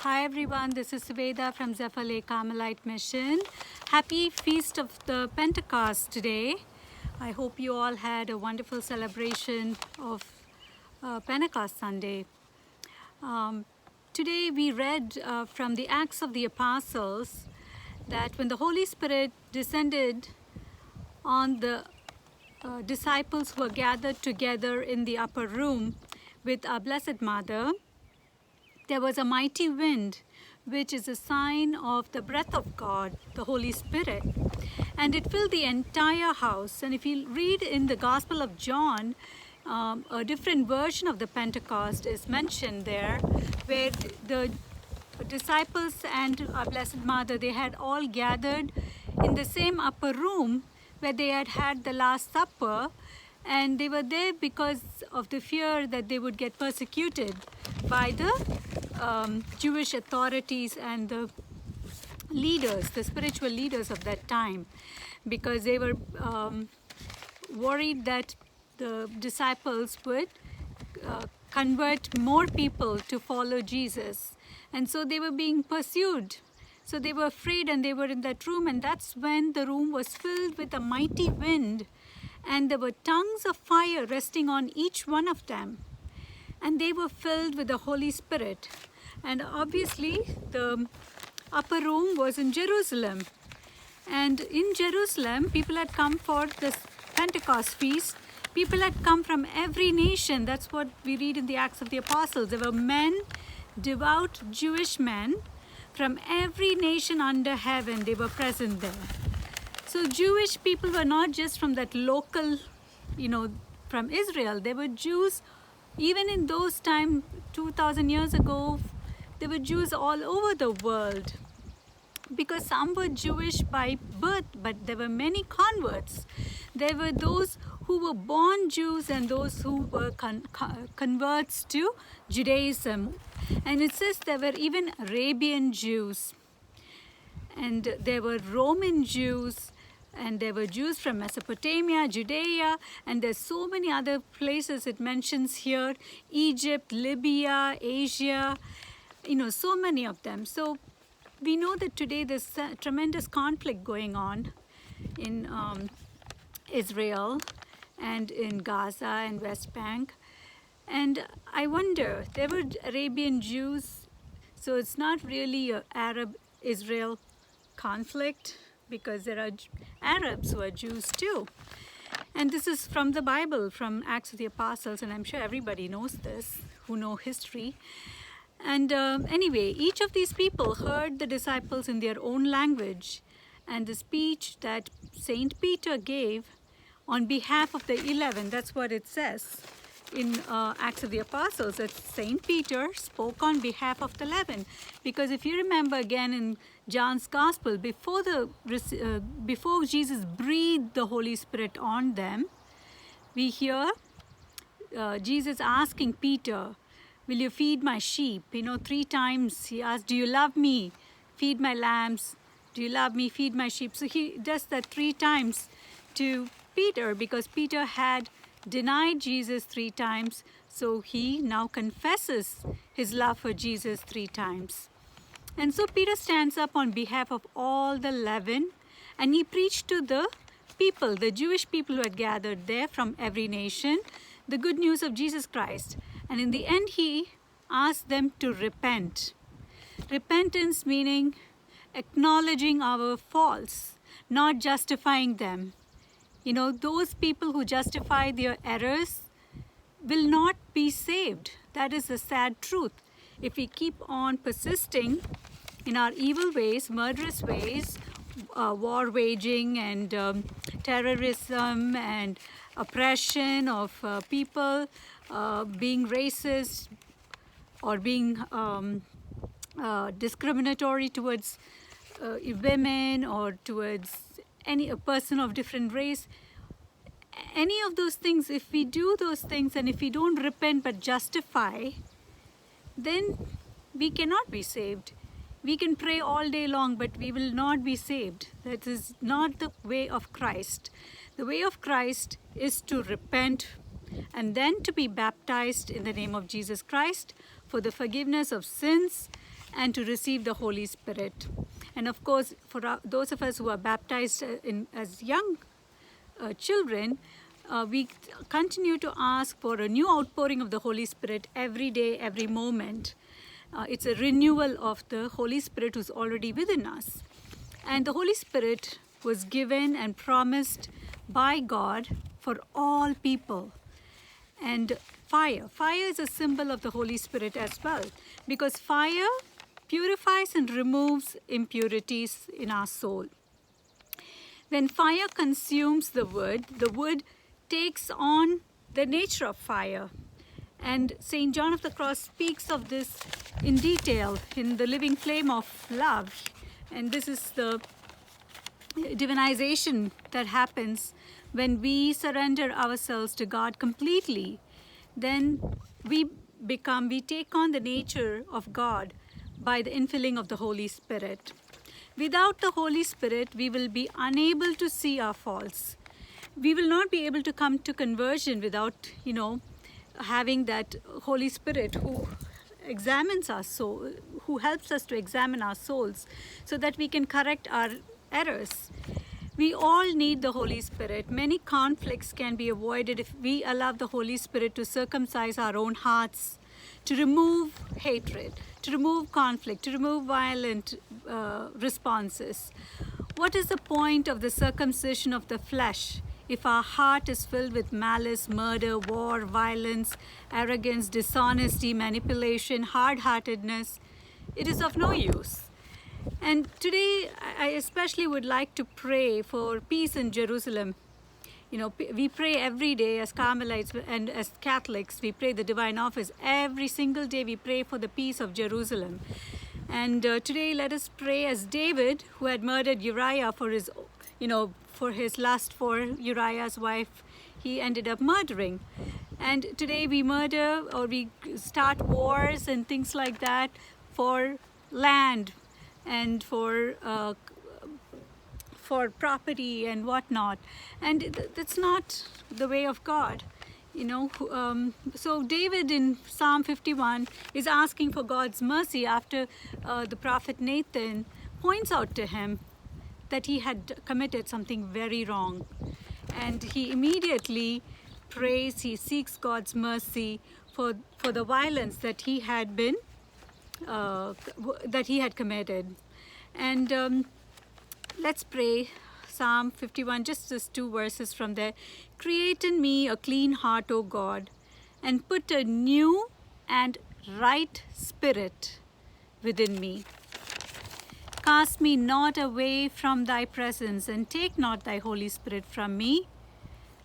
Hi everyone, this is Subeda from Zephyr Lake Carmelite Mission. Happy Feast of the Pentecost today. I hope you all had a wonderful celebration of Pentecost Sunday. Today we read from the Acts of the Apostles that when the Holy Spirit descended on the disciples who were gathered together in the upper room with our Blessed Mother, there was a mighty wind, which is a sign of the breath of God, the Holy Spirit. And it filled the entire house. And if you read in the Gospel of John, a different version of the Pentecost is mentioned there, where the disciples and our Blessed Mother, they had all gathered in the same upper room where they had had the Last Supper. And they were there because of the fear that they would get persecuted by the Jewish authorities and the leaders, the spiritual leaders of that time, because they were worried that the disciples would convert more people to follow Jesus. And so they were being pursued. So they were afraid and they were in that room, and that's when the room was filled with a mighty wind. And there were tongues of fire resting on each one of them. And they were filled with the Holy Spirit. And obviously, the upper room was in Jerusalem. And in Jerusalem, people had come for this Pentecost feast. People had come from every nation. That's what we read in the Acts of the Apostles. There were men, devout Jewish men, from every nation under heaven. They were present there. So Jewish people were not just from that local, from Israel. They were Jews, even in those times, 2,000 years ago, there were Jews all over the world. Because some were Jewish by birth, but there were many converts. There were those who were born Jews and those who were converts to Judaism. And it says there were even Arabian Jews. And there were Roman Jews. And there were Jews from Mesopotamia, Judea, and there's so many other places it mentions here. Egypt, Libya, Asia, so many of them. So we know that today there's tremendous conflict going on in Israel and in Gaza and West Bank. And I wonder, there were Arabian Jews, so it's not really an Arab-Israel conflict, because there are Arabs who are Jews too. And this is from the Bible, from Acts of the Apostles, and I'm sure everybody knows this, who know history. And anyway, each of these people heard the disciples in their own language, and the speech that Saint Peter gave on behalf of the 11, that's what it says in Acts of the Apostles, that Saint Peter spoke on behalf of the 11. Because if you remember again in John's Gospel, before Jesus breathed the Holy Spirit on them, we hear Jesus asking Peter, will you feed my sheep? 3 times he asked, do you love me? Feed my lambs. Do you love me? Feed my sheep. So he does that 3 times to Peter, because Peter had denied Jesus 3 times. So he now confesses his love for Jesus 3 times. And so Peter stands up on behalf of all the 11, and he preached to the people, the Jewish people who had gathered there from every nation, the good news of Jesus Christ. And in the end, he asked them to repent. Repentance meaning acknowledging our faults, not justifying them. Those people who justify their errors will not be saved. That is the sad truth. If we keep on persisting in our evil ways, murderous ways, war waging and terrorism and oppression of people, being racist or being discriminatory towards women or towards a person of different race, any of those things, if we do those things and if we don't repent but justify, then we cannot be saved. We can pray all day long, but we will not be saved. That is not the way of Christ. The way of Christ is to repent and then to be baptized in the name of Jesus Christ for the forgiveness of sins and to receive the Holy Spirit. And of course, for those of us who are baptized as young children, we continue to ask for a new outpouring of the Holy Spirit every day, every moment. It's a renewal of the Holy Spirit who's already within us. And the Holy Spirit was given and promised by God for all people. And fire is a symbol of the Holy Spirit as well, because fire purifies and removes impurities in our soul. When fire consumes the wood takes on the nature of fire. And St. John of the Cross speaks of this in detail in the living flame of love. And this is the divinization that happens when we surrender ourselves to God completely. Then we take on the nature of God by the infilling of the Holy Spirit. Without the Holy Spirit, we will be unable to see our faults. We will not be able to come to conversion without, having that Holy Spirit who examines our soul, who helps us to examine our souls so that we can correct our errors. We all need the Holy Spirit. Many conflicts can be avoided if we allow the Holy Spirit to circumcise our own hearts, to remove hatred, to remove conflict, to remove violent responses. What is the point of the circumcision of the flesh if our heart is filled with malice, murder, war, violence, arrogance, dishonesty, manipulation, hard-heartedness? It is of no use. And today, I especially would like to pray for peace in Jerusalem. We pray every day as Carmelites and as Catholics. We pray the Divine Office. Every single day we pray for the peace of Jerusalem. And today let us pray as David, who had murdered Uriah for his lust for Uriah's wife, he ended up murdering. And today we murder or we start wars and things like that for land and for property and whatnot. And that's not the way of God. So David in Psalm 51 is asking for God's mercy after the prophet Nathan points out to him that he had committed something very wrong. And he immediately prays, he seeks God's mercy for the violence that he had committed. And let's pray Psalm 51, just 2 verses from there. Create in me a clean heart, O God, and put a new and right spirit within me. Cast me not away from thy presence, and take not thy Holy Spirit from me.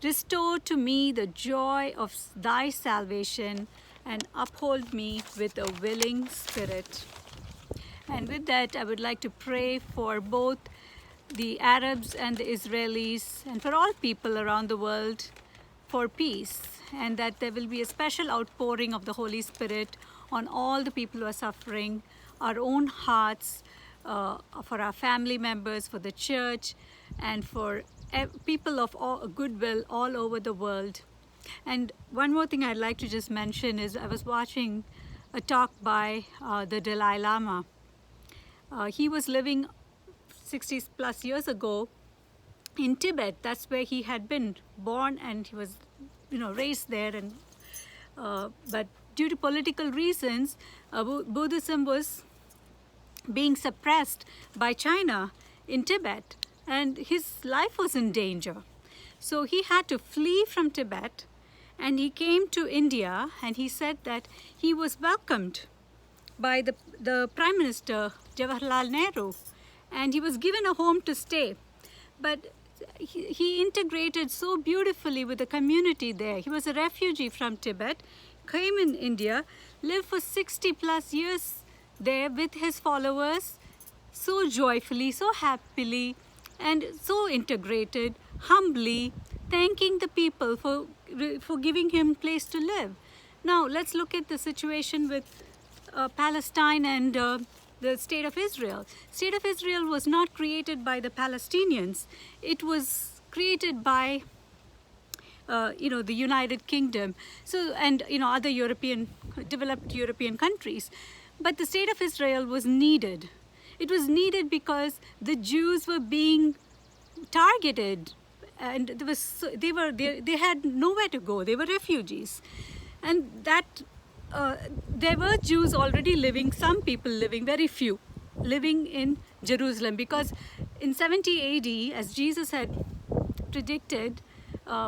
Restore to me the joy of thy salvation, and uphold me with a willing spirit. And with that, I would like to pray for both the Arabs and the Israelis, and for all people around the world, for peace, and that there will be a special outpouring of the Holy Spirit on all the people who are suffering, our own hearts, for our family members, for the church, and for people of goodwill all over the world. And one more thing I'd like to just mention is I was watching a talk by the Dalai Lama. He was living 60 plus years ago in Tibet. That's where he had been born, and he was raised there. And but due to political reasons, Buddhism was being suppressed by China in Tibet, and his life was in danger. So he had to flee from Tibet, and he came to India, and he said that he was welcomed by the Prime Minister, Jawaharlal Nehru, and he was given a home to stay. But he integrated so beautifully with the community there. He was a refugee from Tibet, came in India, lived for 60 plus years there with his followers, so joyfully, so happily, and so integrated, humbly, thanking the people for giving him place to live. Now let's look at the situation with Palestine and the State of Israel. State of Israel was not created by the Palestinians. It was created by the United Kingdom, and other developed European countries. But the state of Israel was needed. It was needed because the Jews were being targeted, and they had nowhere to go. They were refugees, and that there were Jews already living. Some people living, very few, living in Jerusalem, because in 70 AD, as Jesus had predicted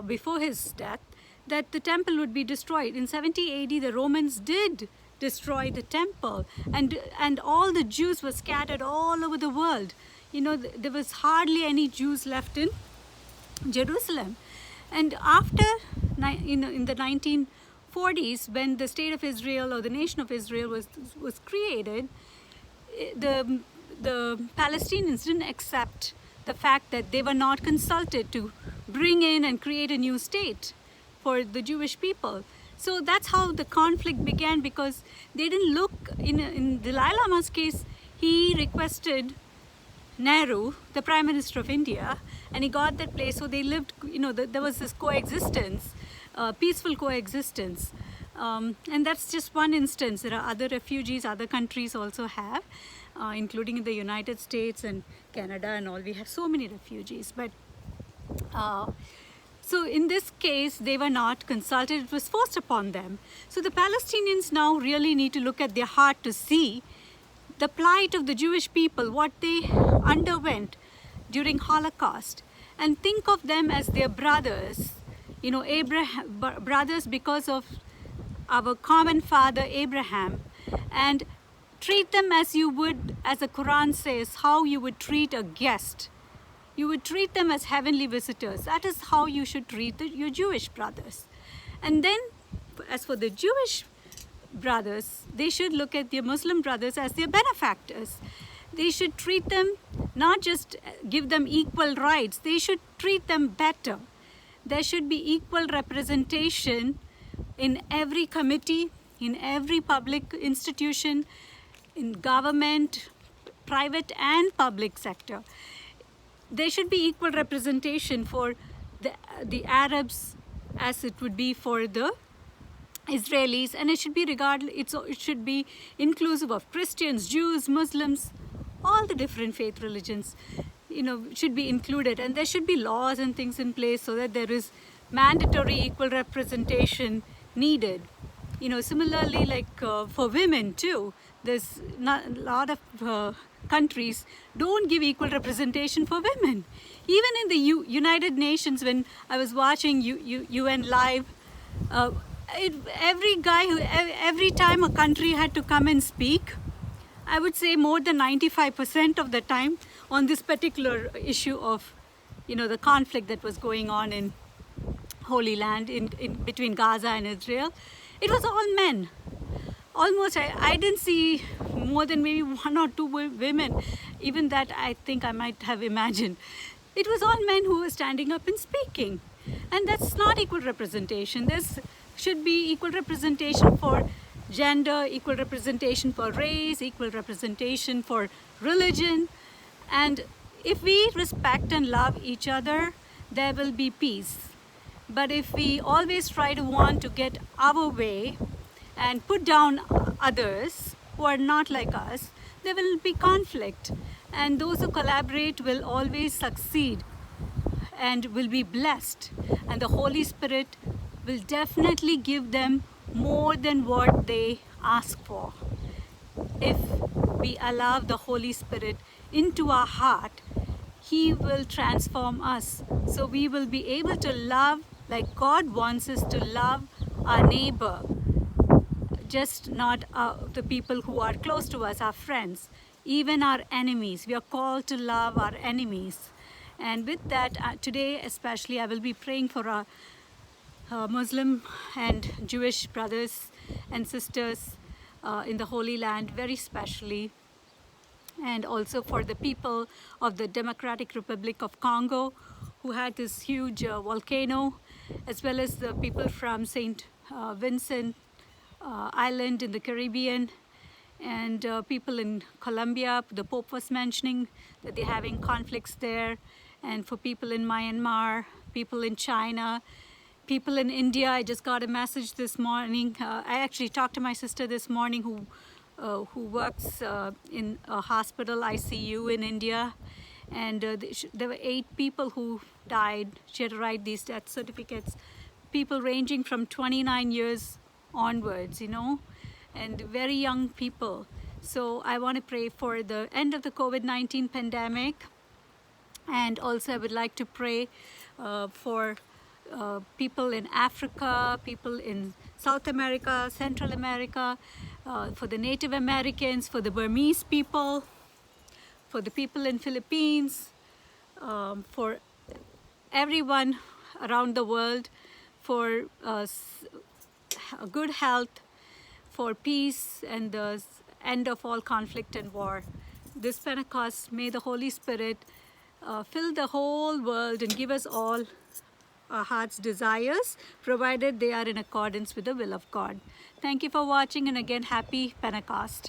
before his death, that the temple would be destroyed. In 70 AD, the Romans did destroy the temple, and all the Jews were scattered all over the world. You know, there was hardly any Jews left in Jerusalem. And after, in the 1940s, when the state of Israel, or the nation of Israel, was created, the Palestinians didn't accept the fact that they were not consulted to bring in and create a new state for the Jewish people. So that's how the conflict began, because they didn't look, in Dalai Lama's case, he requested Nehru, the Prime Minister of India, and he got that place. So they lived, there was this coexistence, peaceful coexistence. And that's just one instance. There are other refugees other countries also have, including in the United States and Canada and all. We have so many refugees. But so in this case, they were not consulted. It was forced upon them. So the Palestinians now really need to look at their heart to see the plight of the Jewish people, what they underwent during Holocaust, and think of them as their brothers, brothers because of our common father Abraham, and treat them as you would, as the Quran says, how you would treat a guest. You would treat them as heavenly visitors. That is how you should treat your Jewish brothers. And then, as for the Jewish brothers, they should look at their Muslim brothers as their benefactors. They should treat them, not just give them equal rights, they should treat them better. There should be equal representation in every committee, in every public institution, in government, private and public sector. There should be equal representation for the Arabs as it would be for the Israelis, and it should be it should be inclusive of Christians, Jews, Muslims, all the different faith religions, should be included, and there should be laws and things in place so that there is mandatory equal representation needed. Similarly, like for women too, there's not a lot of countries don't give equal representation for women. Even in the United Nations, when I was watching UN Live, every time a country had to come and speak, I would say more than 95% of the time on this particular issue of, the conflict that was going on in Holy Land, in between Gaza and Israel, it was all men. Almost, I didn't see more than maybe one or two women. Even that, I think I might have imagined. It was all men who were standing up and speaking. And that's not equal representation. There should be equal representation for gender, equal representation for race, equal representation for religion. And if we respect and love each other, there will be peace. But if we always try to want to get our way and put down others who are not like us, there will be conflict. And those who collaborate will always succeed and will be blessed. And the Holy Spirit will definitely give them more than what they ask for. If we allow the Holy Spirit into our heart, He will transform us. So we will be able to love like God wants us to love our neighbor, just not the people who are close to us, our friends, even our enemies. We are called to love our enemies. And with that, today especially, I will be praying for our Muslim and Jewish brothers and sisters in the Holy Land, very specially, and also for the people of the Democratic Republic of Congo, who had this huge volcano, as well as the people from St. Vincent Island in the Caribbean, and people in Colombia. The Pope was mentioning that they're having conflicts there, and for people in Myanmar, people in China, people in India. I just got a message this morning. I actually talked to my sister this morning who who works in a hospital ICU in India. And there were 8 people who died. She had to write these death certificates. People ranging from 29 years onwards, and very young people. So I want to pray for the end of the COVID-19 pandemic. And also I would like to pray for people in Africa, people in South America, Central America, for the Native Americans, for the Burmese people, for the people in Philippines, for everyone around the world, for good health, for peace and the end of all conflict and war. This Pentecost, may the Holy Spirit fill the whole world and give us all our heart's desires, provided they are in accordance with the will of God. Thank you for watching, and again, happy Pentecost.